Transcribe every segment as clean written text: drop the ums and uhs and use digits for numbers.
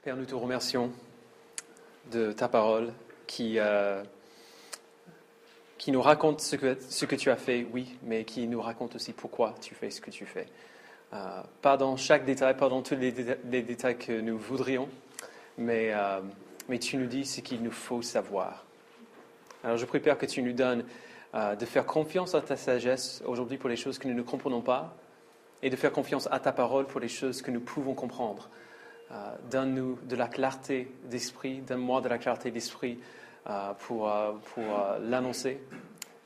Père, nous te remercions de ta parole qui nous raconte ce que tu as fait, oui, mais qui nous raconte aussi pourquoi tu fais ce que tu fais. Pas dans chaque détail, pas dans tous les détails que nous voudrions, mais tu nous dis ce qu'il nous faut savoir. Alors je prie, Père, que tu nous donnes de faire confiance à ta sagesse aujourd'hui pour les choses que nous ne comprenons pas et de faire confiance à ta parole pour les choses que nous pouvons comprendre. Donne-nous de la clarté d'esprit, donne-moi de la clarté d'esprit pour l'annoncer,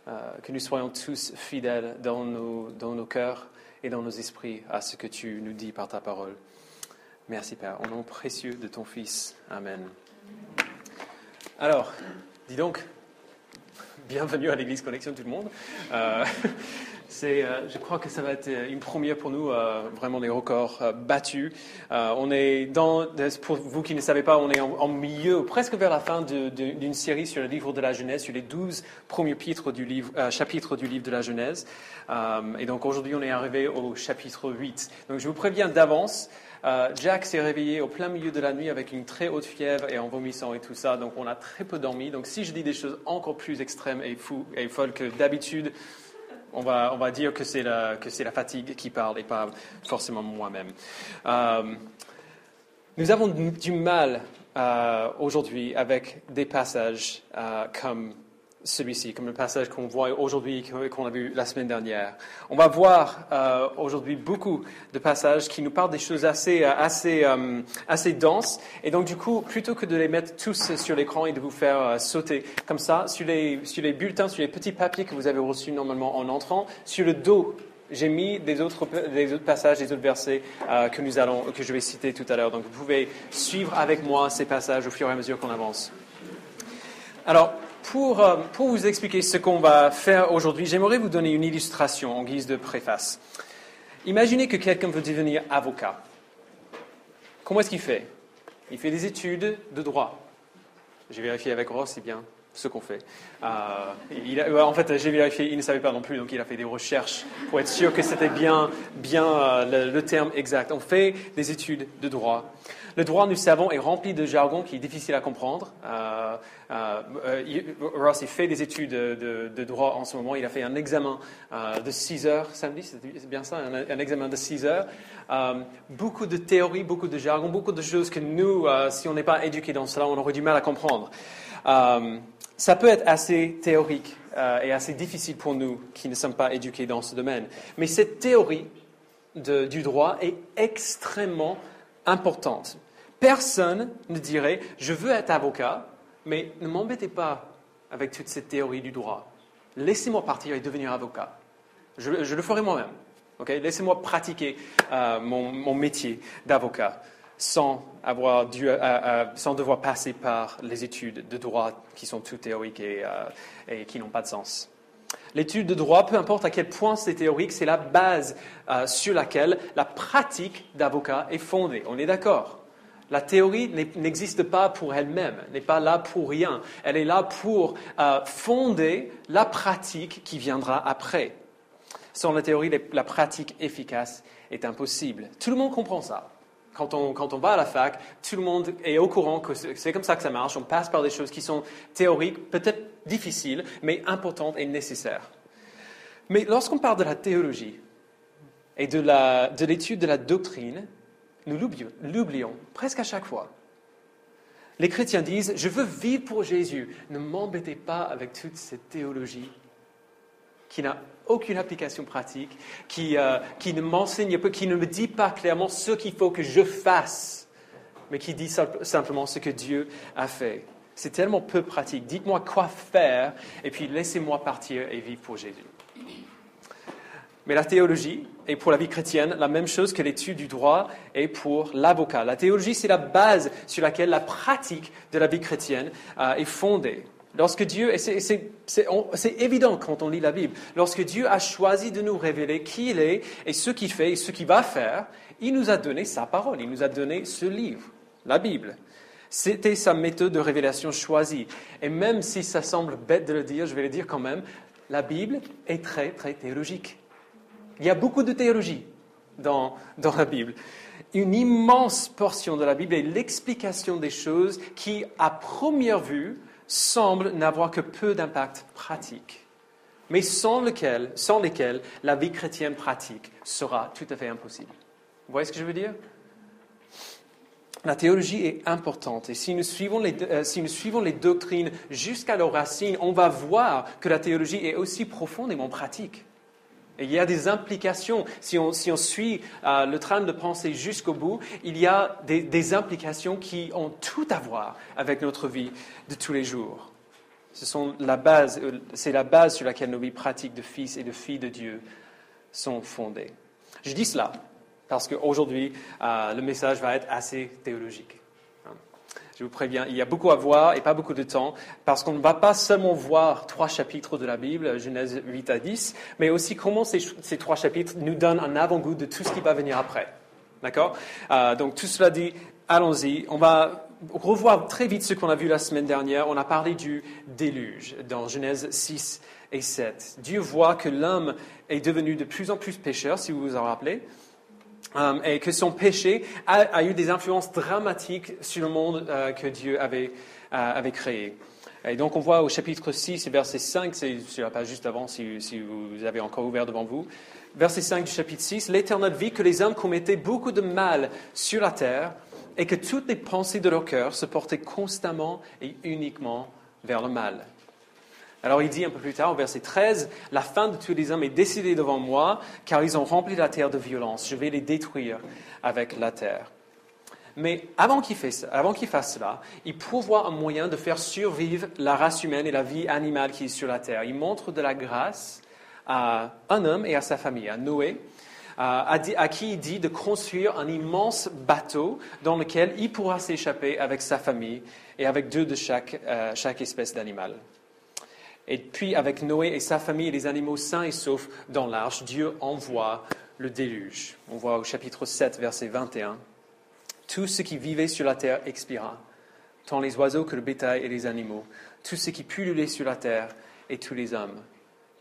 que nous soyons tous fidèles dans nos cœurs et dans nos esprits à ce que tu nous dis par ta parole. Merci Père, au nom précieux de ton Fils. Amen. Alors, dis donc, bienvenue à l'Église Connexion tout le monde. Je crois que ça va être une première pour nous, vraiment des records battus. On est pour vous qui ne savez pas, on est en milieu, presque vers la fin d'une série sur le livre de la Genèse, sur les 12 premiers chapitres du livre de la Genèse. Et donc aujourd'hui, on est arrivé au chapitre 8. Donc je vous préviens d'avance, Jack s'est réveillé au plein milieu de la nuit avec une très haute fièvre et en vomissant et tout ça. Donc on a très peu dormi. Donc si je dis des choses encore plus extrêmes et folles que d'habitude, on va dire que c'est la fatigue qui parle et pas forcément moi-même. Nous avons du mal aujourd'hui avec des passages comme celui-ci, comme le passage qu'on voit aujourd'hui et qu'on a vu la semaine dernière. On va voir aujourd'hui beaucoup de passages qui nous parlent des choses assez denses. Et donc, du coup, plutôt que de les mettre tous sur l'écran et de vous faire sauter comme ça, sur les bulletins, sur les petits papiers que vous avez reçus normalement en entrant, sur le dos, j'ai mis des autres passages, des autres versets que je vais citer tout à l'heure. Donc, vous pouvez suivre avec moi ces passages au fur et à mesure qu'on avance. Alors, pour vous expliquer ce qu'on va faire aujourd'hui, j'aimerais vous donner une illustration en guise de préface. Imaginez que quelqu'un veut devenir avocat. Comment est-ce qu'il fait ? Il fait des études de droit. J'ai vérifié avec Ross, c'est bien ce qu'on fait. En fait, j'ai vérifié, il ne savait pas non plus, donc il a fait des recherches pour être sûr que c'était bien le terme exact. On fait des études de droit. Le droit, nous savons, est rempli de jargon qui est difficile à comprendre. Ross, il fait des études de droit en ce moment. Il a fait un examen de 6 heures samedi, c'est bien ça, un examen de 6 heures. Beaucoup de théories, beaucoup de jargon, beaucoup de choses que nous, si on n'est pas éduqués dans cela, on aurait du mal à comprendre. Ça peut être assez théorique et assez difficile pour nous qui ne sommes pas éduqués dans ce domaine. Mais cette théorie du droit est extrêmement importante. Personne ne dirait « je veux être avocat, mais ne m'embêtez pas avec toute cette théorie du droit. Laissez-moi partir et devenir avocat. Je le ferai moi-même. Okay? Laissez-moi pratiquer mon métier d'avocat sans devoir passer par les études de droit qui sont toutes théoriques et qui n'ont pas de sens. » L'étude de droit, peu importe à quel point c'est théorique, c'est la base sur laquelle la pratique d'avocat est fondée. On est d'accord ? La théorie n'existe pas pour elle-même, n'est pas là pour rien. Elle est là pour fonder la pratique qui viendra après. Sans la théorie, la pratique efficace est impossible. Tout le monde comprend ça. Quand on va à la fac, tout le monde est au courant que c'est comme ça que ça marche. On passe par des choses qui sont théoriques, peut-être difficiles, mais importantes et nécessaires. Mais lorsqu'on parle de la théologie et de l'étude de la doctrine, nous l'oublions presque à chaque fois. Les chrétiens disent « Je veux vivre pour Jésus. Ne m'embêtez pas avec toute cette théologie qui n'a aucune application pratique, qui ne m'enseigne pas, qui ne me dit pas clairement ce qu'il faut que je fasse, mais qui dit simplement ce que Dieu a fait. C'est tellement peu pratique. Dites-moi quoi faire et puis laissez-moi partir et vivre pour Jésus. » Mais la théologie est pour la vie chrétienne la même chose que l'étude du droit est pour l'avocat. La théologie, c'est la base sur laquelle la pratique de la vie chrétienne est fondée. Lorsque Dieu, et c'est évident quand on lit la Bible, lorsque Dieu a choisi de nous révéler qui il est et ce qu'il fait et ce qu'il va faire, il nous a donné sa parole, il nous a donné ce livre, la Bible. C'était sa méthode de révélation choisie. Et même si ça semble bête de le dire, je vais le dire quand même, la Bible est très, très théologique. Il y a beaucoup de théologie. dans la Bible. Une immense portion de la Bible est l'explication des choses qui, à première vue, semblent n'avoir que peu d'impact pratique, mais sans lesquelles la vie chrétienne pratique sera tout à fait impossible. Vous voyez ce que je veux dire? La théologie est importante et si nous suivons les doctrines jusqu'à leurs racines, on va voir que la théologie est aussi profondément pratique. Et il y a des implications. Si on suit le train de pensée jusqu'au bout, il y a des implications qui ont tout à voir avec notre vie de tous les jours. C'est la base sur laquelle nos vies pratiques de fils et de filles de Dieu sont fondées. Je dis cela parce qu'aujourd'hui, le message va être assez théologique. Je vous préviens, il y a beaucoup à voir et pas beaucoup de temps, parce qu'on ne va pas seulement voir 3 chapitres de la Bible, Genèse 8 à 10, mais aussi comment ces 3 chapitres nous donnent un avant-goût de tout ce qui va venir après. D'accord? Donc tout cela dit, allons-y. On va revoir très vite ce qu'on a vu la semaine dernière. On a parlé du déluge dans Genèse 6 et 7. Dieu voit que l'homme est devenu de plus en plus pécheur, si vous vous en rappelez. Et que son péché a eu des influences dramatiques sur le monde que Dieu avait créé. Et donc on voit au chapitre 6 et verset 5, c'est sur la page juste avant si vous avez encore ouvert devant vous, verset 5 du chapitre 6, l'Éternel vit que les hommes commettaient beaucoup de mal sur la terre et que toutes les pensées de leur cœur se portaient constamment et uniquement vers le mal. Alors il dit un peu plus tard, au verset 13, « La fin de tous les hommes est décidée devant moi, car ils ont rempli la terre de violence. Je vais les détruire avec la terre. » Mais avant qu'il fasse cela, il pourvoit un moyen de faire survivre la race humaine et la vie animale qui est sur la terre. Il montre de la grâce à un homme et à sa famille, à Noé, à qui il dit de construire un immense bateau dans lequel il pourra s'échapper avec sa famille et avec 2 de chaque espèce d'animal. Et puis, avec Noé et sa famille et les animaux sains et saufs dans l'arche, Dieu envoie le déluge. On voit au chapitre 7, verset 21. « Tout ce qui vivait sur la terre expira, tant les oiseaux que le bétail et les animaux, tout ce qui pullulait sur la terre et tous les hommes,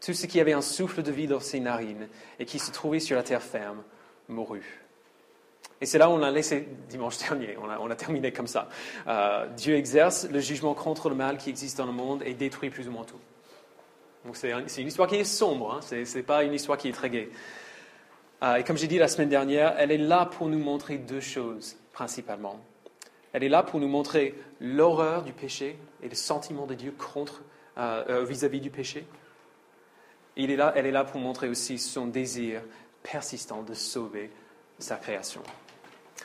tout ce qui avait un souffle de vie dans ses narines et qui se trouvait sur la terre ferme, mourut. » Et c'est là où on l'a laissé dimanche dernier. On a terminé comme ça. Dieu exerce le jugement contre le mal qui existe dans le monde et détruit plus ou moins tout. Donc c'est une histoire qui est sombre, hein. C'est pas une histoire qui est très gaie. Et comme j'ai dit la semaine dernière, elle est là pour nous montrer 2 choses principalement. Elle est là pour nous montrer l'horreur du péché et le sentiment de Dieu vis-à-vis du péché. Et elle est là pour montrer aussi son désir persistant de sauver sa création.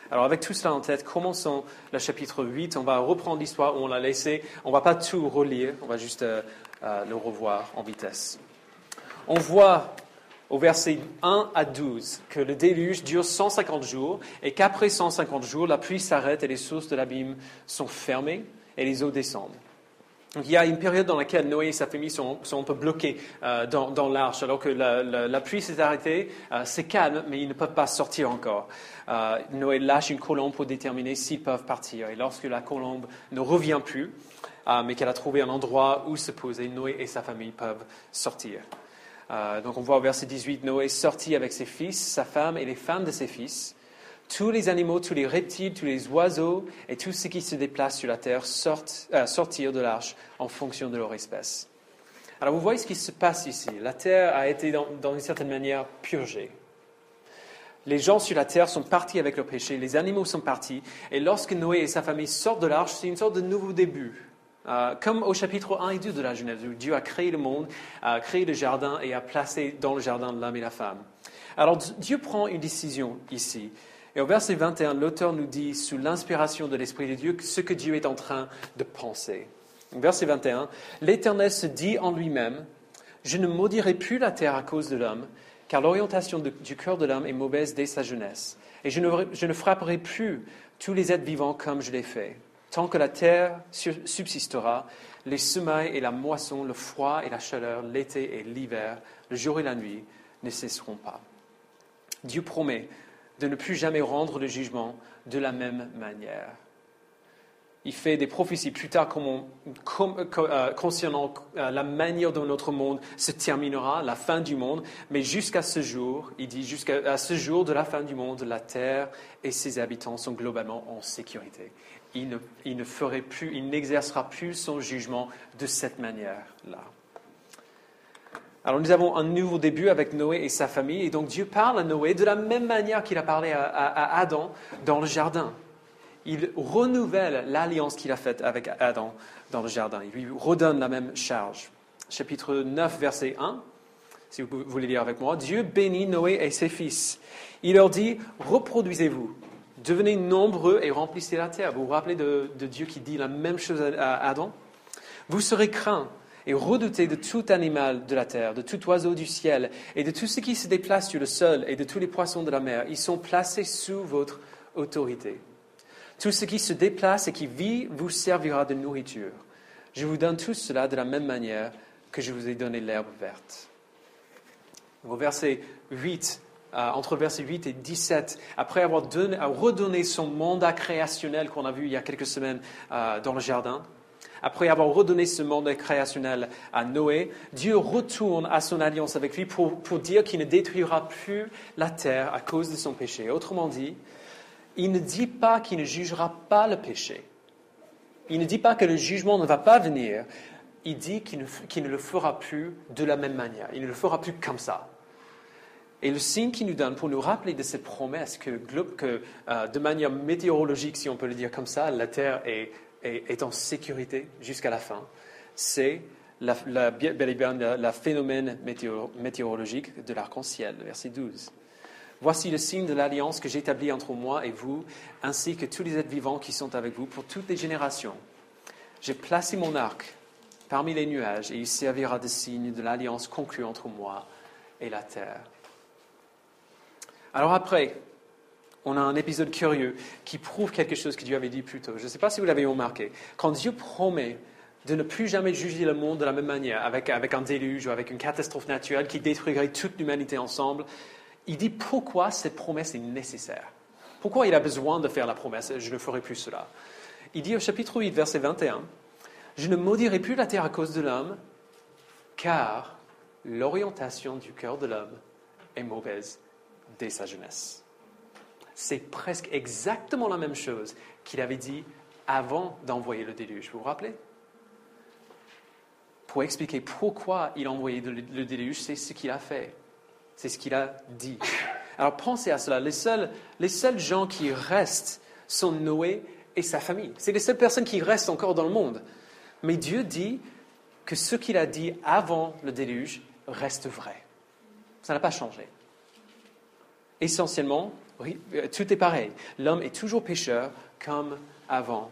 Alors avec tout cela en tête, commençons le chapitre 8. On va reprendre l'histoire où on l'a laissé. On ne va pas tout relire, on va juste le revoir en vitesse. On voit au verset 1 à 12 que le déluge dure 150 jours et qu'après 150 jours, la pluie s'arrête et les sources de l'abîme sont fermées et les eaux descendent. Donc il y a une période dans laquelle Noé et sa famille sont un peu bloqués dans l'arche, alors que la pluie s'est arrêtée, c'est calme, mais ils ne peuvent pas sortir encore. Noé lâche une colombe pour déterminer s'ils peuvent partir. Et lorsque la colombe ne revient plus, mais qu'elle a trouvé un endroit où se poser, Noé et sa famille peuvent sortir. Donc on voit au verset 18, Noé sortit avec ses fils, sa femme et les femmes de ses fils. Tous les animaux, tous les reptiles, tous les oiseaux et tout ce qui se déplace sur la terre sortirent de l'arche en fonction de leur espèce. Alors vous voyez ce qui se passe ici. La terre a été dans une certaine manière purgée. Les gens sur la terre sont partis avec leur péché, les animaux sont partis. Et lorsque Noé et sa famille sortent de l'arche, c'est une sorte de nouveau début. Comme au chapitre 1 et 2 de la Genèse, où Dieu a créé le monde, a créé le jardin et a placé dans le jardin l'homme et la femme. Alors Dieu prend une décision ici. Et au verset 21, l'auteur nous dit, sous l'inspiration de l'Esprit de Dieu, ce que Dieu est en train de penser. Verset 21, « L'Éternel se dit en lui-même, je ne maudirai plus la terre à cause de l'homme, car l'orientation du cœur de l'homme est mauvaise dès sa jeunesse. Et je ne frapperai plus tous les êtres vivants comme je l'ai fait. Tant que la terre subsistera, les semailles et la moisson, le froid et la chaleur, l'été et l'hiver, le jour et la nuit ne cesseront pas. » Dieu promet de ne plus jamais rendre le jugement de la même manière. Il fait des prophéties plus tard concernant la manière dont notre monde se terminera, la fin du monde. Mais jusqu'à ce jour, il dit, jusqu'à ce jour de la fin du monde, la terre et ses habitants sont globalement en sécurité. Il n'exercera plus son jugement de cette manière-là. Alors nous avons un nouveau début avec Noé et sa famille. Et donc Dieu parle à Noé de la même manière qu'il a parlé à Adam dans le jardin. Il renouvelle l'alliance qu'il a faite avec Adam dans le jardin. Il lui redonne la même charge. Chapitre 9, verset 1, si vous voulez lire avec moi. Dieu bénit Noé et ses fils. Il leur dit, reproduisez-vous, devenez nombreux et remplissez la terre. Vous vous rappelez de Dieu qui dit la même chose à Adam? Vous serez craints et redoutés de tout animal de la terre, de tout oiseau du ciel et de tout ce qui se déplace sur le sol et de tous les poissons de la mer. Ils sont placés sous votre autorité. Tout ce qui se déplace et qui vit vous servira de nourriture. Je vous donne tout cela de la même manière que je vous ai donné l'herbe verte. Au verset 8, entre verset 8 et 17, après avoir redonné son mandat créationnel qu'on a vu il y a quelques semaines dans le jardin, après avoir redonné ce mandat créationnel à Noé, Dieu retourne à son alliance avec lui pour dire qu'il ne détruira plus la terre à cause de son péché. Autrement dit, il ne dit pas qu'il ne jugera pas le péché. Il ne dit pas que le jugement ne va pas venir. Il dit qu'il ne le fera plus de la même manière. Il ne le fera plus comme ça. Et le signe qu'il nous donne pour nous rappeler de cette promesse que de manière météorologique, si on peut le dire comme ça, la terre est en sécurité jusqu'à la fin, c'est bel et bien le phénomène météorologique de l'arc-en-ciel, verset 12. Voici le signe de l'alliance que j'établis entre moi et vous, ainsi que tous les êtres vivants qui sont avec vous pour toutes les générations. J'ai placé mon arc parmi les nuages et il servira de signe de l'alliance conclue entre moi et la terre. Alors après, on a un épisode curieux qui prouve quelque chose que Dieu avait dit plus tôt. Je ne sais pas si vous l'avez remarqué. Quand Dieu promet de ne plus jamais juger le monde de la même manière, avec un déluge ou avec une catastrophe naturelle qui détruirait toute l'humanité ensemble, il dit pourquoi cette promesse est nécessaire. Pourquoi il a besoin de faire la promesse, je ne ferai plus cela. Il dit au chapitre 8, verset 21, « Je ne maudirai plus la terre à cause de l'homme, car l'orientation du cœur de l'homme est mauvaise dès sa jeunesse. » C'est presque exactement la même chose qu'il avait dit avant d'envoyer le déluge. Vous vous rappelez? Pour expliquer pourquoi il a envoyé le déluge, c'est ce qu'il a fait. C'est ce qu'il a dit. Alors pensez à cela. Les seuls gens qui restent sont Noé et sa famille. C'est les seules personnes qui restent encore dans le monde. Mais Dieu dit que ce qu'il a dit avant le déluge reste vrai. Ça n'a pas changé. Essentiellement, tout est pareil. L'homme est toujours pécheur comme avant.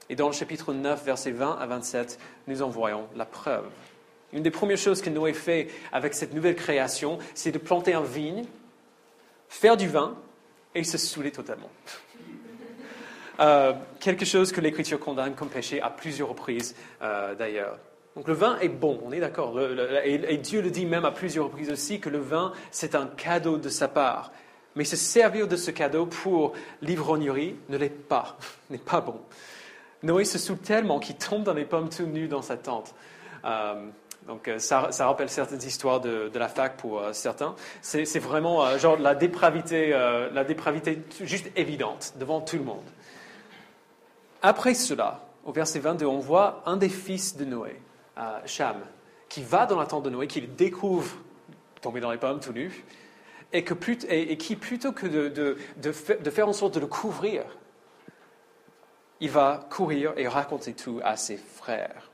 Et dans le chapitre 9, versets 20 à 27, nous en voyons la preuve. Une des premières choses que Noé fait avec cette nouvelle création, c'est de planter une vigne, faire du vin et se saouler totalement. Quelque chose que l'Écriture condamne comme péché à plusieurs reprises d'ailleurs. Donc le vin est bon, on est d'accord. Et Dieu le dit même à plusieurs reprises aussi que le vin, c'est un cadeau de sa part. Mais se servir de ce cadeau pour l'ivrognerie ne l'est pas, n'est pas bon. Noé se saoule tellement qu'il tombe dans les pommes tout nu dans sa tente. Donc ça rappelle certaines histoires de la fac pour certains. C'est vraiment genre la dépravité juste évidente devant tout le monde. Après cela, au verset 22, on voit un des fils de Noé, Cham, qui va dans la tente de Noé, qui le découvre tomber dans les pommes tout nu, et qui plutôt que de faire en sorte de le couvrir, il va courir et raconter tout à ses frères.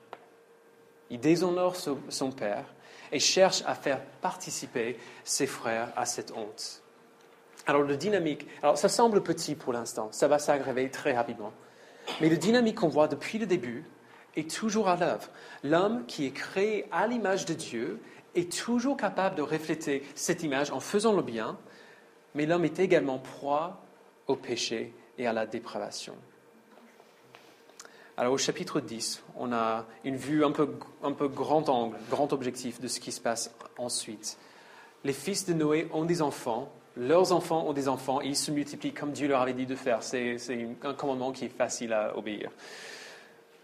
Il déshonore son père et cherche à faire participer ses frères à cette honte. Alors ça semble petit pour l'instant, ça va s'aggraver très rapidement. Mais le dynamique qu'on voit depuis le début est toujours à l'œuvre. L'homme qui est créé à l'image de Dieu est toujours capable de refléter cette image en faisant le bien, mais l'homme est également proie au péché et à la dépravation. Alors au chapitre 10, on a une vue un peu grand angle, grand objectif de ce qui se passe ensuite. Les fils de Noé ont des enfants, leurs enfants ont des enfants, et ils se multiplient comme Dieu leur avait dit de faire. C'est un commandement qui est facile à obéir.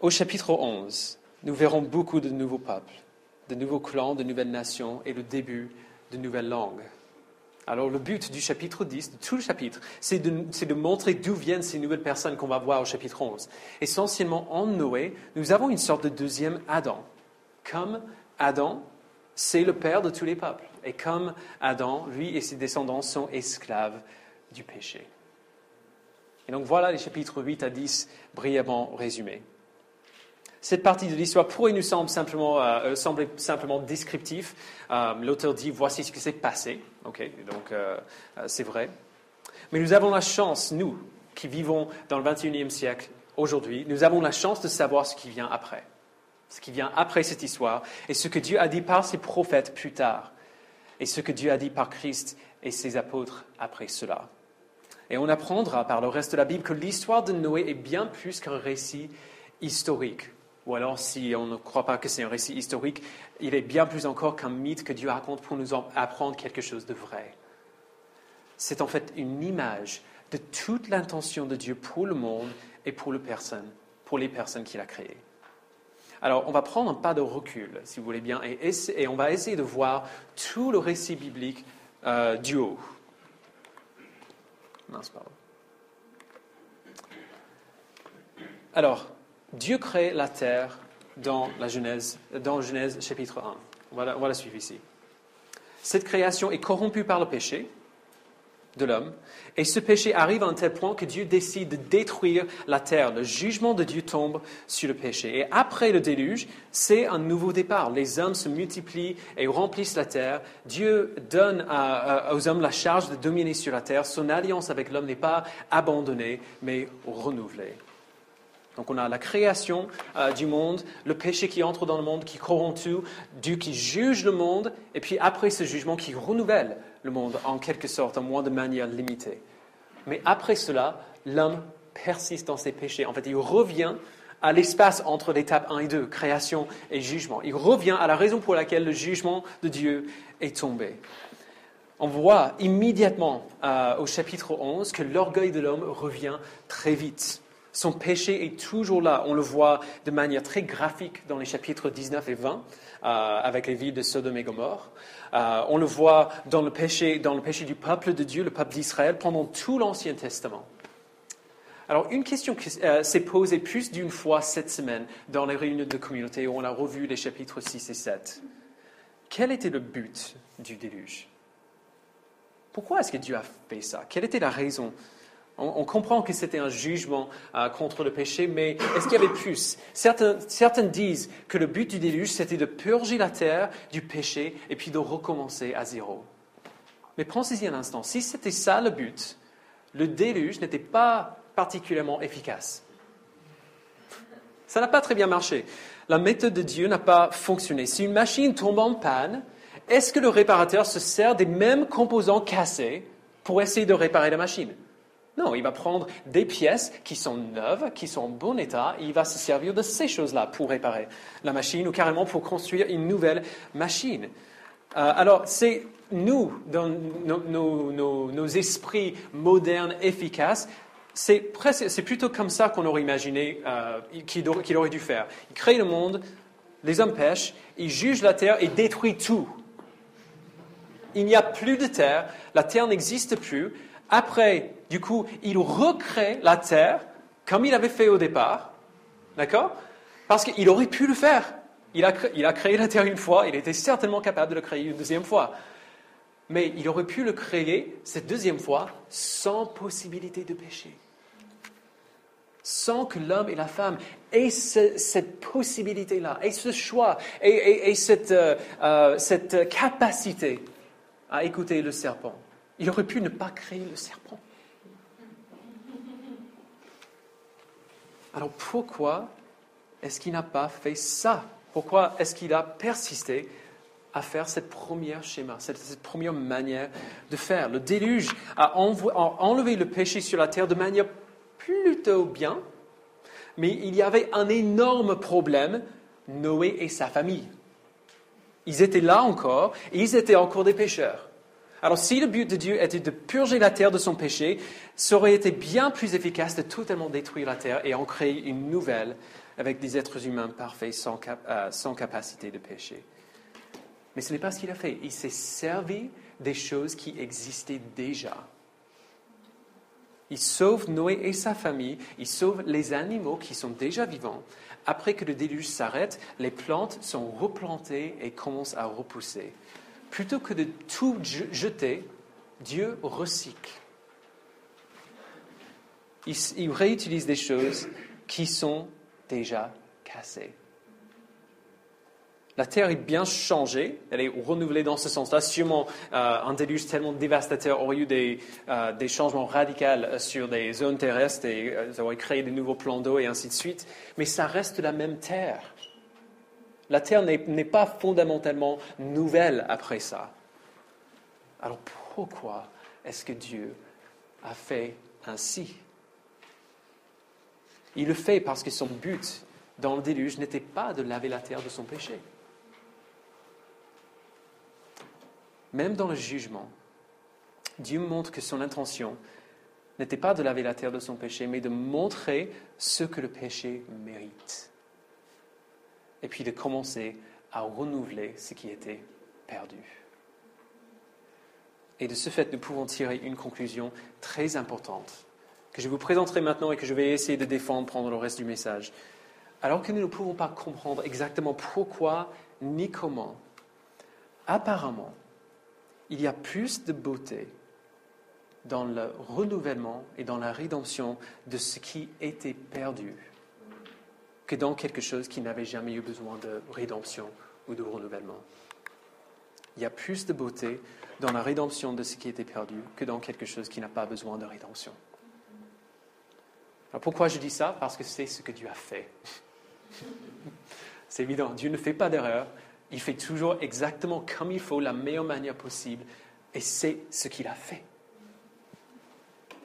Au chapitre 11, nous verrons beaucoup de nouveaux peuples, de nouveaux clans, de nouvelles nations et le début de nouvelles langues. Alors le but du chapitre 10, de tout le chapitre, c'est de montrer d'où viennent ces nouvelles personnes qu'on va voir au chapitre 11. Essentiellement, en Noé, nous avons une sorte de deuxième Adam. Comme Adam, c'est le père de tous les peuples. Et comme Adam, lui et ses descendants sont esclaves du péché. Et donc voilà les chapitres 8 à 10 brièvement résumés. Cette partie de l'histoire pourrait nous sembler simplement descriptif. L'auteur dit, voici ce qui s'est passé. Okay, donc, c'est vrai. Mais nous avons la chance, nous, qui vivons dans le 21e siècle, aujourd'hui, nous avons la chance de savoir ce qui vient après. Ce qui vient après cette histoire, et ce que Dieu a dit par ses prophètes plus tard, et ce que Dieu a dit par Christ et ses apôtres après cela. Et on apprendra par le reste de la Bible que l'histoire de Noé est bien plus qu'un récit historique. Ou alors, si on ne croit pas que c'est un récit historique, il est bien plus encore qu'un mythe que Dieu raconte pour nous apprendre quelque chose de vrai. C'est en fait une image de toute l'intention de Dieu pour le monde et pour les personnes qu'il a créées. Alors, on va prendre un pas de recul, si vous voulez bien, et on va essayer de voir tout le récit biblique du haut. Mince, pardon. Alors, Dieu crée la terre dans Genèse chapitre 1. On va la suivre ici. Cette création est corrompue par le péché de l'homme, et ce péché arrive à un tel point que Dieu décide de détruire la terre. Le jugement de Dieu tombe sur le péché. Et après le déluge, c'est un nouveau départ. Les hommes se multiplient et remplissent la terre. Dieu donne aux hommes la charge de dominer sur la terre. Son alliance avec l'homme n'est pas abandonnée, mais renouvelée. Donc on a la création du monde, le péché qui entre dans le monde, qui corrompt tout, Dieu qui juge le monde, et puis après ce jugement qui renouvelle le monde en quelque sorte, au moins de manière limitée. Mais après cela, l'homme persiste dans ses péchés. En fait, il revient à l'espace entre l'étape 1 et 2, création et jugement. Il revient à la raison pour laquelle le jugement de Dieu est tombé. On voit immédiatement au chapitre 11 que l'orgueil de l'homme revient très vite. Son péché est toujours là. On le voit de manière très graphique dans les chapitres 19 et 20, avec les villes de Sodome et Gomorrhe. On le voit dans le péché du peuple de Dieu, le peuple d'Israël, pendant tout l'Ancien Testament. Alors, une question qui s'est posée plus d'une fois cette semaine dans les réunions de communauté où on a revu les chapitres 6 et 7. Quel était le but du déluge? Pourquoi est-ce que Dieu a fait ça? Quelle était la raison? On comprend que c'était un jugement contre le péché, mais est-ce qu'il y avait plus? Certains disent que le but du déluge, c'était de purger la terre du péché et puis de recommencer à zéro. Mais pensez-y un instant, si c'était ça le but, le déluge n'était pas particulièrement efficace. Ça n'a pas très bien marché. La méthode de Dieu n'a pas fonctionné. Si une machine tombe en panne, est-ce que le réparateur se sert des mêmes composants cassés pour essayer de réparer la machine? Non, il va prendre des pièces qui sont neuves, qui sont en bon état, et il va se servir de ces choses-là pour réparer la machine ou carrément pour construire une nouvelle machine. Alors, c'est nous, dans nos esprits modernes, efficaces, c'est plutôt comme ça qu'on aurait imaginé qu'il aurait dû faire. Il crée le monde, les hommes pêchent, il juge la terre et détruit tout. Il n'y a plus de terre, la terre n'existe plus. Après, du coup, il recrée la terre comme il avait fait au départ, d'accord? Parce qu'il aurait pu le faire. Il a créé la terre une fois, il était certainement capable de le créer une deuxième fois. Mais il aurait pu le créer cette deuxième fois sans possibilité de péché. Sans que l'homme et la femme aient cette possibilité-là, aient ce choix, et cette capacité à écouter le serpent. Il aurait pu ne pas créer le serpent. Alors pourquoi est-ce qu'il n'a pas fait ça? Pourquoi est-ce qu'il a persisté à faire cette première schéma, cette première manière de faire? Le déluge a enlevé le péché sur la terre de manière plutôt bien, mais il y avait un énorme problème, Noé et sa famille. Ils étaient là encore, et ils étaient encore des pécheurs. Alors si le but de Dieu était de purger la terre de son péché, ça aurait été bien plus efficace de totalement détruire la terre et en créer une nouvelle avec des êtres humains parfaits sans capacité de péché. Mais ce n'est pas ce qu'il a fait. Il s'est servi des choses qui existaient déjà. Il sauve Noé et sa famille, il sauve les animaux qui sont déjà vivants. Après que le déluge s'arrête, les plantes sont replantées et commencent à repousser. Plutôt que de tout jeter, Dieu recycle. Il réutilise des choses qui sont déjà cassées. La terre est bien changée, elle est renouvelée dans ce sens-là. Sûrement, un déluge tellement dévastateur aurait eu des changements radicaux sur des zones terrestres et ça aurait créé de nouveaux plans d'eau et ainsi de suite. Mais ça reste la même terre. La terre n'est pas fondamentalement nouvelle après ça. Alors pourquoi est-ce que Dieu a fait ainsi? Il le fait parce que son but dans le déluge n'était pas de laver la terre de son péché. Même dans le jugement, Dieu montre que son intention n'était pas de laver la terre de son péché, mais de montrer ce que le péché mérite. Et puis de commencer à renouveler ce qui était perdu. Et de ce fait, nous pouvons tirer une conclusion très importante, que je vous présenterai maintenant et que je vais essayer de défendre pendant le reste du message. Alors que nous ne pouvons pas comprendre exactement pourquoi ni comment, apparemment, il y a plus de beauté dans le renouvellement et dans la rédemption de ce qui était perdu que dans quelque chose qui n'avait jamais eu besoin de rédemption ou de renouvellement. Il y a plus de beauté dans la rédemption de ce qui était perdu que dans quelque chose qui n'a pas besoin de rédemption. Alors pourquoi je dis ça? Parce que c'est ce que Dieu a fait. C'est évident, Dieu ne fait pas d'erreur. Il fait toujours exactement comme il faut, la meilleure manière possible, et c'est ce qu'il a fait.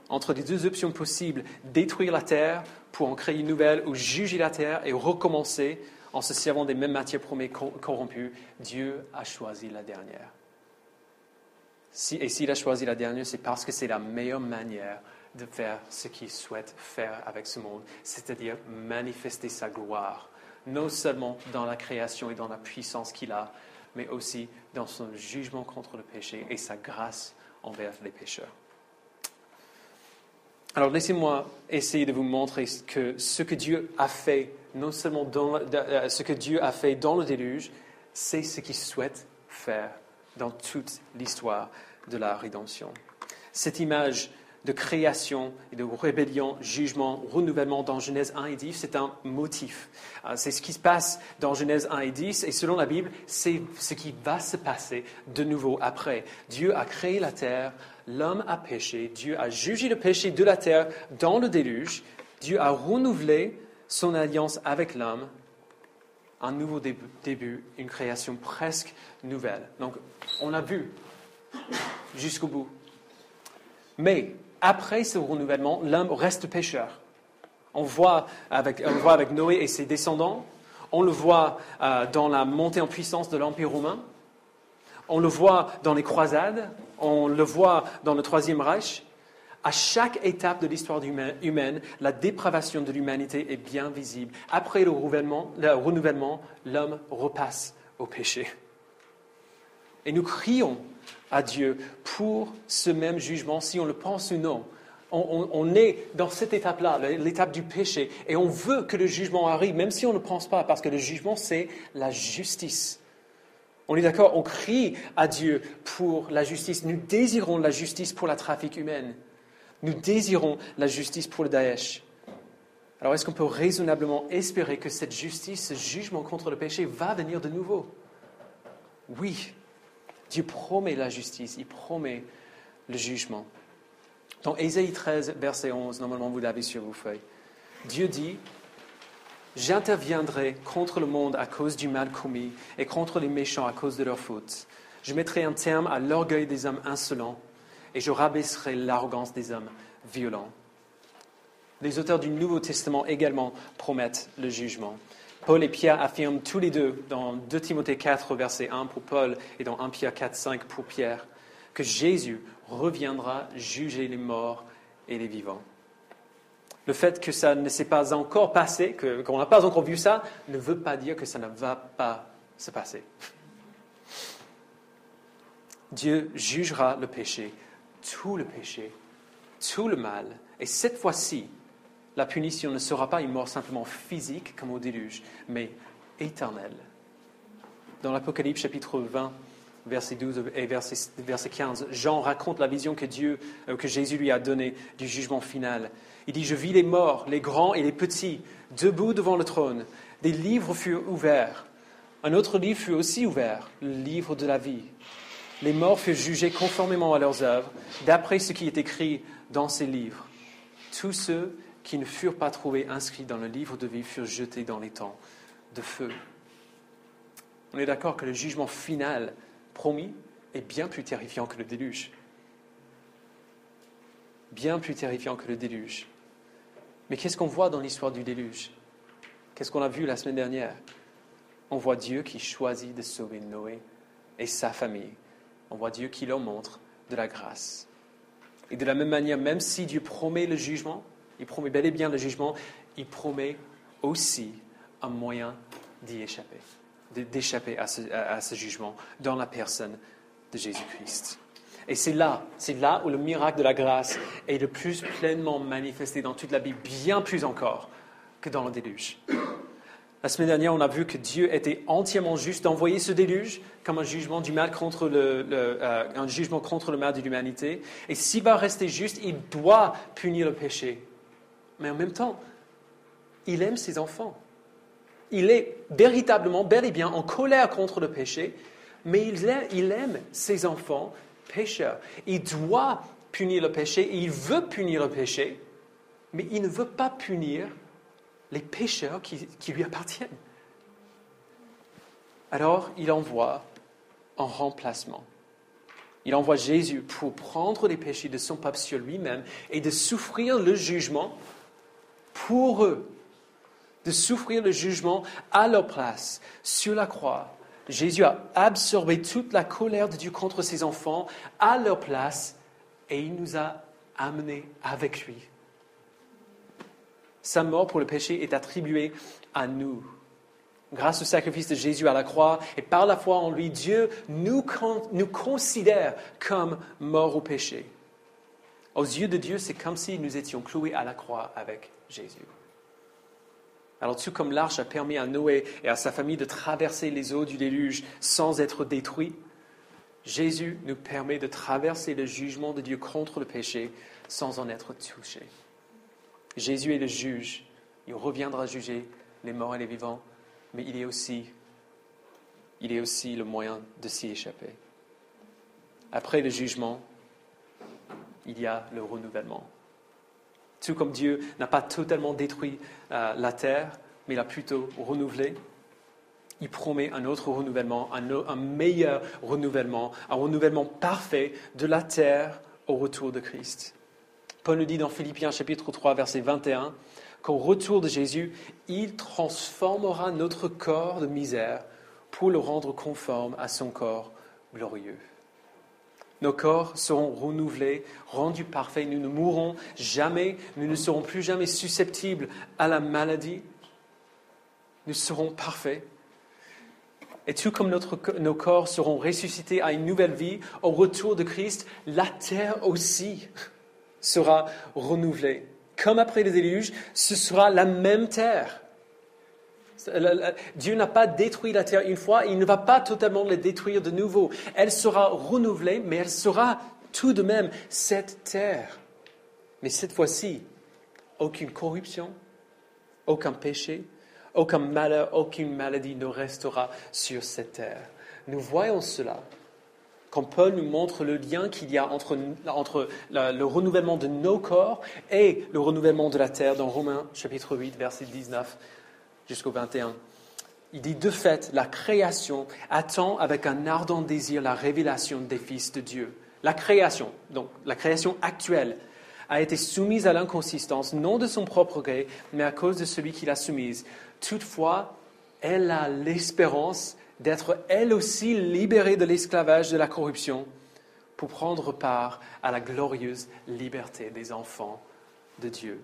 Entre les deux options possibles, détruire la terre pour en créer une nouvelle, ou juger la terre et recommencer en se servant des mêmes matières premières corrompues, Dieu a choisi la dernière. Et s'il a choisi la dernière, c'est parce que c'est la meilleure manière de faire ce qu'il souhaite faire avec ce monde, c'est-à-dire manifester sa gloire. Non seulement dans la création et dans la puissance qu'il a, mais aussi dans son jugement contre le péché et sa grâce envers les pécheurs. Alors laissez-moi essayer de vous montrer que ce que Dieu a fait, non seulement ce que Dieu a fait dans le déluge, c'est ce qu'il souhaite faire dans toute l'histoire de la rédemption. Cette image de création et de rébellion, jugement, renouvellement dans Genèse 1 et 10, c'est un motif. C'est ce qui se passe dans Genèse 1 et 10, et selon la Bible, c'est ce qui va se passer de nouveau après. Dieu a créé la terre, l'homme a péché, Dieu a jugé le péché de la terre dans le déluge, Dieu a renouvelé son alliance avec l'homme, un nouveau début, une création presque nouvelle. Donc, on a vu jusqu'au bout. Mais après ce renouvellement, l'homme reste pécheur. On voit avec Noé et ses descendants, on le voit dans la montée en puissance de l'Empire romain, on le voit dans les croisades, on le voit dans le Troisième Reich. À chaque étape de l'histoire humaine, la dépravation de l'humanité est bien visible. Après le renouvellement, l'homme repasse au péché. Et nous crions à Dieu pour ce même jugement, si on le pense ou non. On est dans cette étape-là, l'étape du péché, et on veut que le jugement arrive, même si on ne pense pas, parce que le jugement, c'est la justice. On est d'accord, on crie à Dieu pour la justice. Nous désirons la justice pour la trafic humaine. Nous désirons la justice pour le Daesh. Alors, est-ce qu'on peut raisonnablement espérer que cette justice, ce jugement contre le péché va venir de nouveau? Oui. Dieu promet la justice, il promet le jugement. Dans Ésaïe 13, verset 11, normalement vous l'avez sur vos feuilles, Dieu dit « J'interviendrai contre le monde à cause du mal commis et contre les méchants à cause de leurs fautes. Je mettrai un terme à l'orgueil des hommes insolents et je rabaisserai l'arrogance des hommes violents. » Les auteurs du Nouveau Testament également promettent le jugement. Paul et Pierre affirment tous les deux dans 2 Timothée 4, verset 1 pour Paul et dans 1 Pierre 4, 5 pour Pierre, que Jésus reviendra juger les morts et les vivants. Le fait que ça ne s'est pas encore passé, qu'on n'a pas encore vu ça, ne veut pas dire que ça ne va pas se passer. Dieu jugera le péché, tout le mal. Et cette fois-ci, la punition ne sera pas une mort simplement physique comme au déluge, mais éternelle. Dans l'Apocalypse chapitre 20, verset 12 et verset 15, Jean raconte la vision que Jésus lui a donnée du jugement final. Il dit, « Je vis les morts, les grands et les petits, debout devant le trône. Des livres furent ouverts. Un autre livre fut aussi ouvert, le livre de la vie. Les morts furent jugés conformément à leurs œuvres, d'après ce qui est écrit dans ces livres. Tous ceux qui ne furent pas trouvés inscrits dans le livre de vie furent jetés dans les temps de feu. » On est d'accord que le jugement final promis est bien plus terrifiant que le déluge. Bien plus terrifiant que le déluge. Mais qu'est-ce qu'on voit dans l'histoire du déluge? Qu'est-ce qu'on a vu la semaine dernière? On voit Dieu qui choisit de sauver Noé et sa famille. On voit Dieu qui leur montre de la grâce. Et de la même manière, même si Dieu promet le jugement, il promet bel et bien le jugement, il promet aussi un moyen d'y échapper, d'échapper à ce jugement dans la personne de Jésus-Christ. Et c'est là où le miracle de la grâce est le plus pleinement manifesté dans toute la Bible, bien plus encore que dans le déluge. La semaine dernière, on a vu que Dieu était entièrement juste d'envoyer ce déluge comme un jugement du mal un jugement contre le mal de l'humanité. Et s'il va rester juste, il doit punir le péché. Mais en même temps, il aime ses enfants. Il est véritablement, bel et bien, en colère contre le péché, mais il aime ses enfants pécheurs. Il doit punir le péché, et il veut punir le péché, mais il ne veut pas punir les pécheurs qui lui appartiennent. Alors, il envoie un remplacement. Il envoie Jésus pour prendre les péchés de son peuple sur lui-même et de souffrir le jugement pour eux, de souffrir le jugement à leur place sur la croix. Jésus a absorbé toute la colère de Dieu contre ses enfants à leur place et il nous a amenés avec lui. Sa mort pour le péché est attribuée à nous. Grâce au sacrifice de Jésus à la croix et par la foi en lui, Dieu nous considère comme morts au péché. Aux yeux de Dieu, c'est comme si nous étions cloués à la croix avec Jésus. Alors, tout comme l'arche a permis à Noé et à sa famille de traverser les eaux du déluge sans être détruits, Jésus nous permet de traverser le jugement de Dieu contre le péché sans en être touchés. Jésus est le juge. Il reviendra juger les morts et les vivants, mais il est aussi le moyen de s'y échapper. Après le jugement, il y a le renouvellement. Tout comme Dieu n'a pas totalement détruit la terre, mais l'a plutôt renouvelée, il promet un autre renouvellement, un meilleur renouvellement, un renouvellement parfait de la terre au retour de Christ. Paul nous dit dans Philippiens chapitre 3, verset 21, qu'au retour de Jésus, il transformera notre corps de misère pour le rendre conforme à son corps glorieux. Nos corps seront renouvelés, rendus parfaits. Nous ne mourrons jamais. Nous ne serons plus jamais susceptibles à la maladie. Nous serons parfaits. Et tout comme nos corps seront ressuscités à une nouvelle vie, au retour de Christ, la terre aussi sera renouvelée. Comme après le déluge, ce sera la même terre. Dieu n'a pas détruit la terre une fois, il ne va pas totalement la détruire de nouveau. Elle sera renouvelée, mais elle sera tout de même cette terre. Mais cette fois-ci, aucune corruption, aucun péché, aucun malheur, aucune maladie ne restera sur cette terre. Nous voyons cela quand Paul nous montre le lien qu'il y a entre le renouvellement de nos corps et le renouvellement de la terre dans Romains chapitre 8, verset 19 jusqu'au 21. Il dit, de fait, la création attend avec un ardent désir la révélation des fils de Dieu. La création, donc la création actuelle, a été soumise à l'inconsistance, non de son propre gré, mais à cause de celui qui l'a soumise. Toutefois, elle a l'espérance d'être elle aussi libérée de l'esclavage de la corruption pour prendre part à la glorieuse liberté des enfants de Dieu.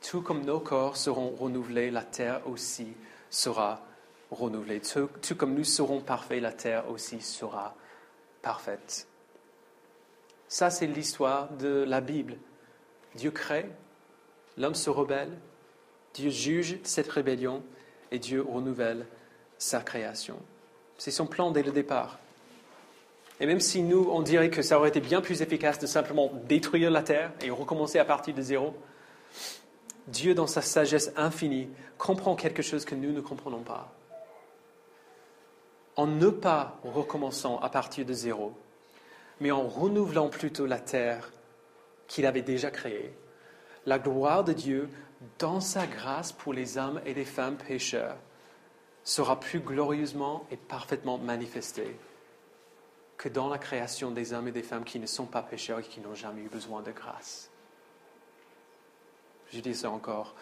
Tout comme nos corps seront renouvelés, la terre aussi sera renouvelée. Tout comme nous serons parfaits, la terre aussi sera parfaite. Ça, c'est l'histoire de la Bible. Dieu crée, l'homme se rebelle, Dieu juge cette rébellion et Dieu renouvelle sa création. C'est son plan dès le départ. Et même si nous, on dirait que ça aurait été bien plus efficace de simplement détruire la terre et recommencer à partir de zéro, Dieu, dans sa sagesse infinie, comprend quelque chose que nous ne comprenons pas. En ne pas recommençant à partir de zéro, mais en renouvelant plutôt la terre qu'il avait déjà créée, la gloire de Dieu, dans sa grâce pour les hommes et les femmes pécheurs, sera plus glorieusement et parfaitement manifestée que dans la création des hommes et des femmes qui ne sont pas pécheurs et qui n'ont jamais eu besoin de grâce. Je dis ça encore.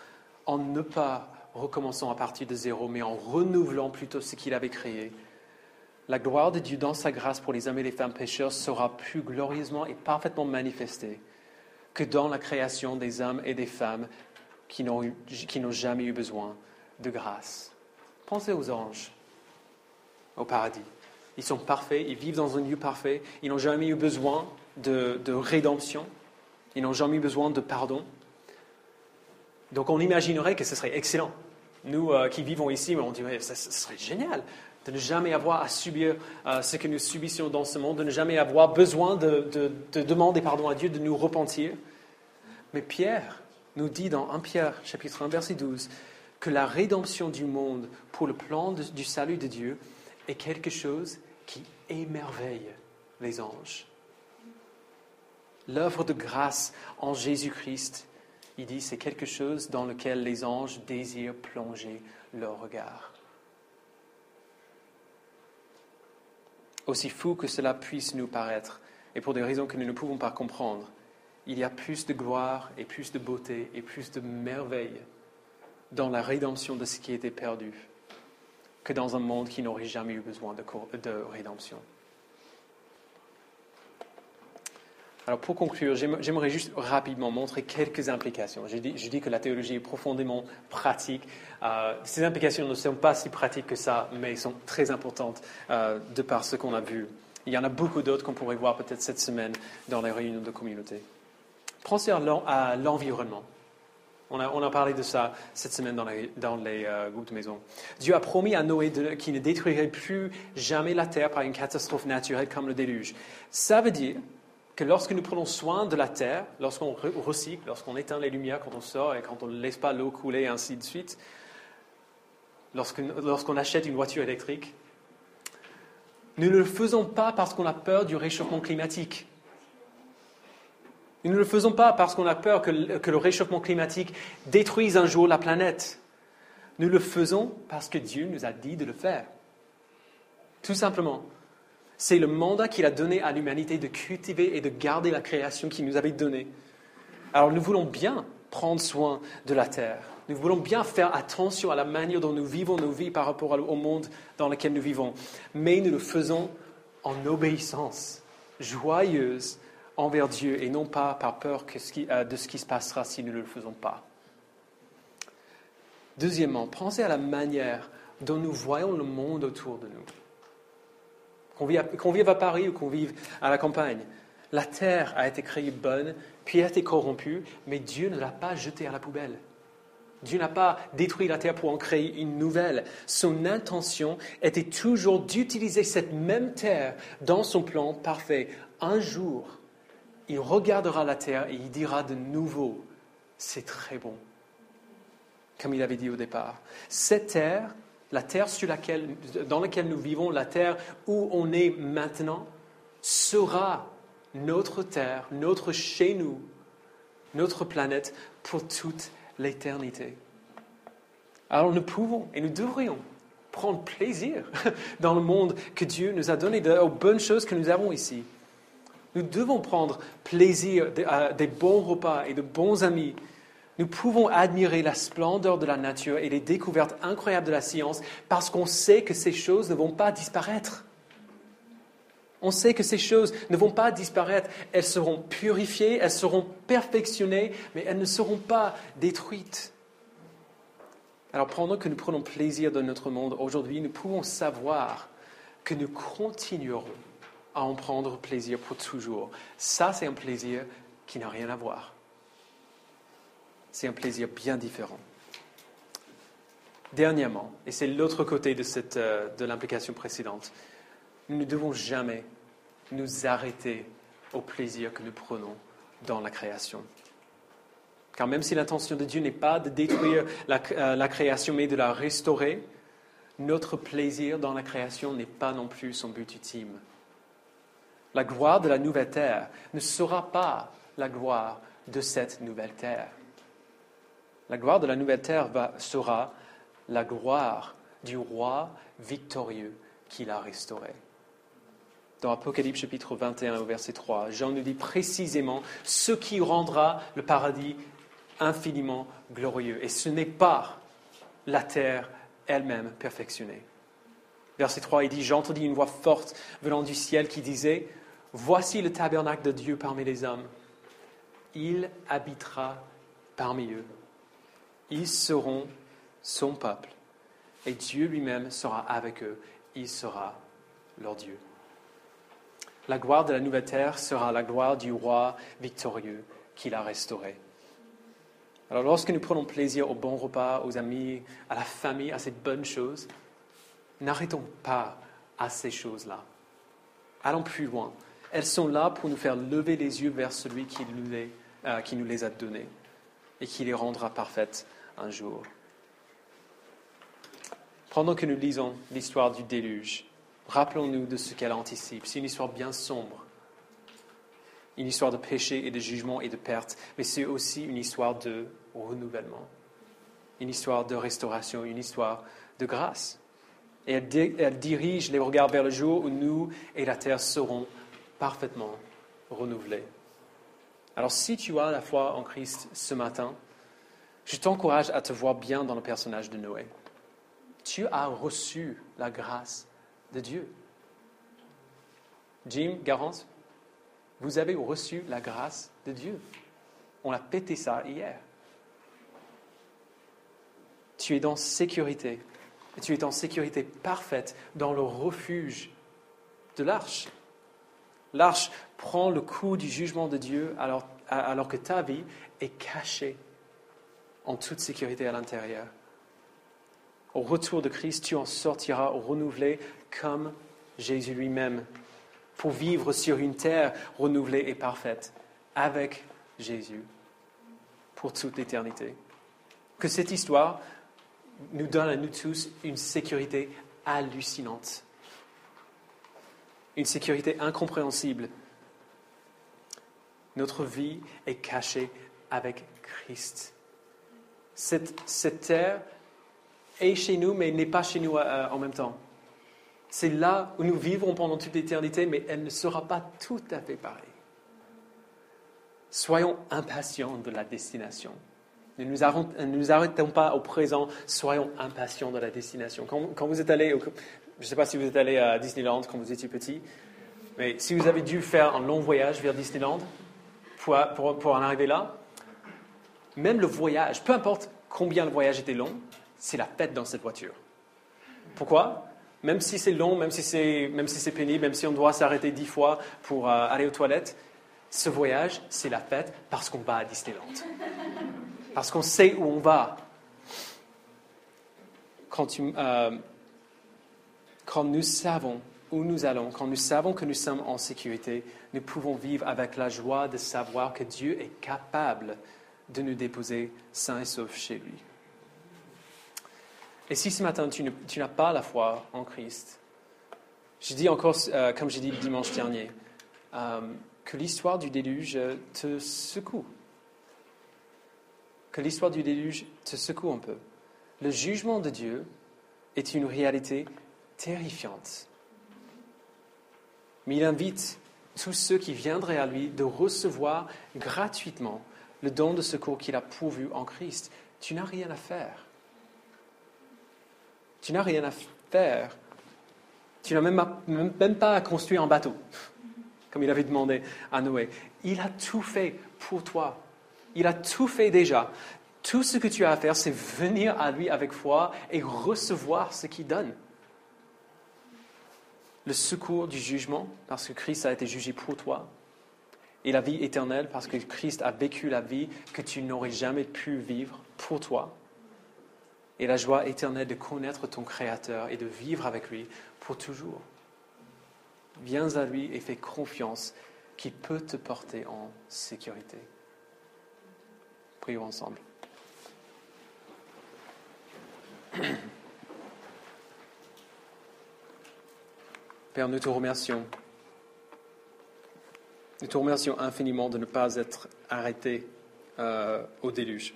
En ne pas recommençant à partir de zéro, mais en renouvelant plutôt ce qu'il avait créé, la gloire de Dieu dans sa grâce pour les hommes et les femmes pécheurs sera plus glorieusement et parfaitement manifestée que dans la création des hommes et des femmes qui n'ont jamais eu besoin de grâce. Pensez aux anges, au paradis. Ils sont parfaits, ils vivent dans un lieu parfait, ils n'ont jamais eu besoin de rédemption, ils n'ont jamais eu besoin de pardon. Donc on imaginerait que ce serait excellent. Nous qui vivons ici, on dirait que ce serait génial de ne jamais avoir à subir ce que nous subissons dans ce monde, de ne jamais avoir besoin de demander pardon à Dieu, de nous repentir. Mais Pierre nous dit dans 1 Pierre, chapitre 1, verset 12, que la rédemption du monde pour le plan du salut de Dieu est quelque chose qui émerveille les anges. L'œuvre de grâce en Jésus-Christ, il dit, c'est quelque chose dans lequel les anges désirent plonger leur regard. Aussi fou que cela puisse nous paraître, et pour des raisons que nous ne pouvons pas comprendre, il y a plus de gloire et plus de beauté et plus de merveille dans la rédemption de ce qui était perdu que dans un monde qui n'aurait jamais eu besoin de rédemption. Alors pour conclure, j'aimerais juste rapidement montrer quelques implications. Je dis que la théologie est profondément pratique. Ces implications ne sont pas si pratiques que ça, mais sont très importantes de par ce qu'on a vu. Il y en a beaucoup d'autres qu'on pourrait voir peut-être cette semaine dans les réunions de communauté. Pensez à l'environnement. On a parlé de ça cette semaine dans les groupes de maison. Dieu a promis à Noé qu'il ne détruirait plus jamais la terre par une catastrophe naturelle comme le déluge. Ça veut dire que lorsque nous prenons soin de la terre, lorsqu'on recycle, lorsqu'on éteint les lumières quand on sort et quand on ne laisse pas l'eau couler et ainsi de suite, lorsqu'on achète une voiture électrique, nous ne le faisons pas parce qu'on a peur du réchauffement climatique. Nous ne le faisons pas parce qu'on a peur que le réchauffement climatique détruise un jour la planète. Nous le faisons parce que Dieu nous a dit de le faire. Tout simplement. C'est le mandat qu'il a donné à l'humanité de cultiver et de garder la création qu'il nous avait donnée. Alors nous voulons bien prendre soin de la terre. Nous voulons bien faire attention à la manière dont nous vivons nos vies par rapport au monde dans lequel nous vivons. Mais nous le faisons en obéissance joyeuse envers Dieu et non pas par peur de ce qui se passera si nous ne le faisons pas. Deuxièmement, pensez à la manière dont nous voyons le monde autour de nous. Qu'on vive à Paris ou qu'on vive à la campagne, la terre a été créée bonne, puis a été corrompue, mais Dieu ne l'a pas jetée à la poubelle. Dieu n'a pas détruit la terre pour en créer une nouvelle. Son intention était toujours d'utiliser cette même terre dans son plan parfait. Un jour, il regardera la terre et il dira de nouveau, c'est très bon, comme il avait dit au départ. Cette terre, la terre dans laquelle nous vivons, la terre où on est maintenant, sera notre terre, notre chez nous, notre planète pour toute l'éternité. Alors nous pouvons et nous devrions prendre plaisir dans le monde que Dieu nous a donné, aux bonnes choses que nous avons ici. Nous devons prendre plaisir à des bons repas et de bons amis, Nous pouvons admirer la splendeur de la nature et les découvertes incroyables de la science parce qu'on sait que ces choses ne vont pas disparaître. On sait que ces choses ne vont pas disparaître. Elles seront purifiées, elles seront perfectionnées, mais elles ne seront pas détruites. Alors pendant que nous prenons plaisir dans notre monde aujourd'hui, nous pouvons savoir que nous continuerons à en prendre plaisir pour toujours. Ça, c'est un plaisir qui n'a rien à voir. C'est un plaisir bien différent. Dernièrement, et c'est l'autre côté de l'implication précédente, nous ne devons jamais nous arrêter au plaisir que nous prenons dans la création. Car même si l'intention de Dieu n'est pas de détruire la création, mais de la restaurer, notre plaisir dans la création n'est pas non plus son but ultime. La gloire de la nouvelle terre ne sera pas la gloire de cette nouvelle terre. La gloire de la nouvelle terre sera la gloire du roi victorieux qui l'a restauré. Dans Apocalypse chapitre 21 au verset 3, Jean nous dit précisément ce qui rendra le paradis infiniment glorieux. Et ce n'est pas la terre elle-même perfectionnée. Verset 3, il dit « J'entendis une voix forte venant du ciel qui disait « Voici le tabernacle de Dieu parmi les hommes. Il habitera parmi eux. Ils seront son peuple. Et Dieu lui-même sera avec eux. Il sera leur Dieu. » La gloire de la nouvelle terre sera la gloire du roi victorieux qui l'a restauré. Alors lorsque nous prenons plaisir au bon repas, aux amis, à la famille, à ces bonnes choses, n'arrêtons pas à ces choses-là. Allons plus loin. Elles sont là pour nous faire lever les yeux vers celui qui nous les a données et qui les rendra parfaites un jour. Pendant que nous lisons l'histoire du déluge, rappelons-nous de ce qu'elle anticipe. C'est une histoire bien sombre. Une histoire de péché et de jugement et de perte, mais c'est aussi une histoire de renouvellement, une histoire de restauration, une histoire de grâce. Et elle dirige les regards vers le jour où nous et la terre seront parfaitement renouvelés. Alors si tu as la foi en Christ ce matin, je t'encourage à te voir bien dans le personnage de Noé. Tu as reçu la grâce de Dieu. Jim, Garance, vous avez reçu la grâce de Dieu. On a pété ça hier. Tu es dans sécurité. Et tu es en sécurité parfaite dans le refuge de l'arche. L'arche prend le coup du jugement de Dieu alors que ta vie est cachée en toute sécurité à l'intérieur. Au retour de Christ, tu en sortiras renouvelé comme Jésus lui-même, pour vivre sur une terre renouvelée et parfaite, avec Jésus, pour toute l'éternité. Que cette histoire nous donne à nous tous une sécurité hallucinante, une sécurité incompréhensible. Notre vie est cachée avec Christ. Cette terre est chez nous, mais n'est pas chez nous en même temps. C'est là où nous vivrons pendant toute l'éternité, mais elle ne sera pas tout à fait pareille. Soyons impatients de la destination. Ne nous arrêtons pas au présent, soyons impatients de la destination. Quand vous êtes allé, je ne sais pas si vous êtes allé à Disneyland quand vous étiez petit, mais si vous avez dû faire un long voyage vers Disneyland pour en arriver là, même le voyage, peu importe combien le voyage était long, c'est la fête dans cette voiture. Pourquoi ? Même si c'est long, même si c'est pénible, même si on doit s'arrêter 10 fois pour aller aux toilettes, ce voyage, c'est la fête parce qu'on va à Disneyland. Parce qu'on sait où on va. Quand nous savons où nous allons, quand nous savons que nous sommes en sécurité, nous pouvons vivre avec la joie de savoir que Dieu est capable de nous déposer sains et saufs chez lui. Et si ce matin, tu n'as pas la foi en Christ, je dis encore, comme j'ai dit le dimanche dernier, que l'histoire du déluge te secoue. Que l'histoire du déluge te secoue un peu. Le jugement de Dieu est une réalité terrifiante. Mais il invite tous ceux qui viendraient à lui de recevoir gratuitement le don de secours qu'il a pourvu en Christ. Tu n'as rien à faire. Tu n'as rien à faire. Tu n'as même pas à construire un bateau, comme il avait demandé à Noé. Il a tout fait pour toi. Il a tout fait déjà. Tout ce que tu as à faire, c'est venir à lui avec foi et recevoir ce qu'il donne. Le secours du jugement, parce que Christ a été jugé pour toi. Et la vie éternelle, parce que Christ a vécu la vie que tu n'aurais jamais pu vivre pour toi. Et la joie éternelle de connaître ton Créateur et de vivre avec lui pour toujours. Viens à lui et fais confiance qu'il peut te porter en sécurité. Prions ensemble. Père, nous te remercions. Nous te remercions infiniment de ne pas être arrêtés au déluge.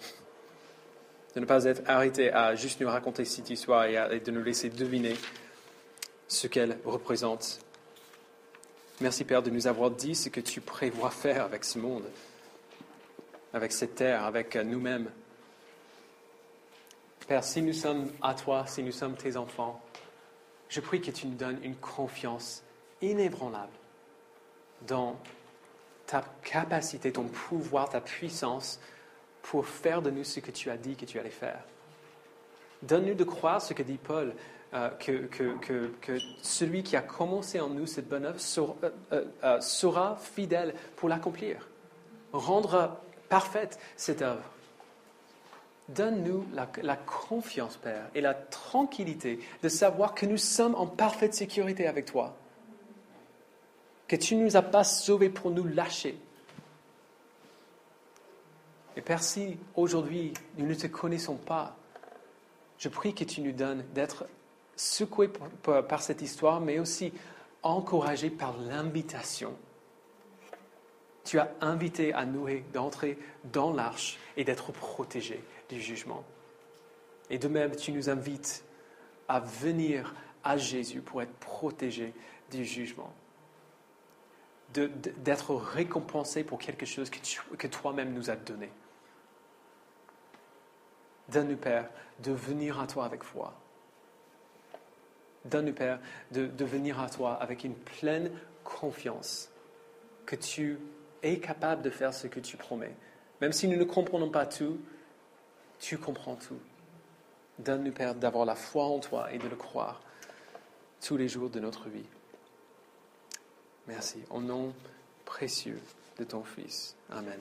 De ne pas être arrêtés à juste nous raconter cette histoire et de nous laisser deviner ce qu'elle représente. Merci Père de nous avoir dit ce que tu prévois faire avec ce monde, avec cette terre, avec nous-mêmes. Père, si nous sommes à toi, si nous sommes tes enfants, je prie que tu nous donnes une confiance inébranlable dans ta capacité, ton pouvoir, ta puissance pour faire de nous ce que tu as dit que tu allais faire. Donne-nous de croire ce que dit Paul, que celui qui a commencé en nous cette bonne œuvre sera fidèle pour l'accomplir, rendre parfaite cette œuvre. Donne-nous la confiance, Père, et la tranquillité de savoir que nous sommes en parfaite sécurité avec toi, que tu ne nous as pas sauvés pour nous lâcher. Et Père, si aujourd'hui nous ne te connaissons pas, je prie que tu nous donnes d'être secoués par cette histoire, mais aussi encouragés par l'invitation. Tu as invité à Noé d'entrer dans l'arche et d'être protégés du jugement. Et de même, tu nous invites à venir à Jésus pour être protégés du jugement. D'être récompensés pour quelque chose que toi-même nous as donné. Donne-nous, Père, de venir à toi avec foi. Donne-nous, Père, de venir à toi avec une pleine confiance que tu es capable de faire ce que tu promets. Même si nous ne comprenons pas tout, tu comprends tout. Donne-nous, Père, d'avoir la foi en toi et de le croire tous les jours de notre vie. Merci. Au nom précieux de ton Fils. Amen.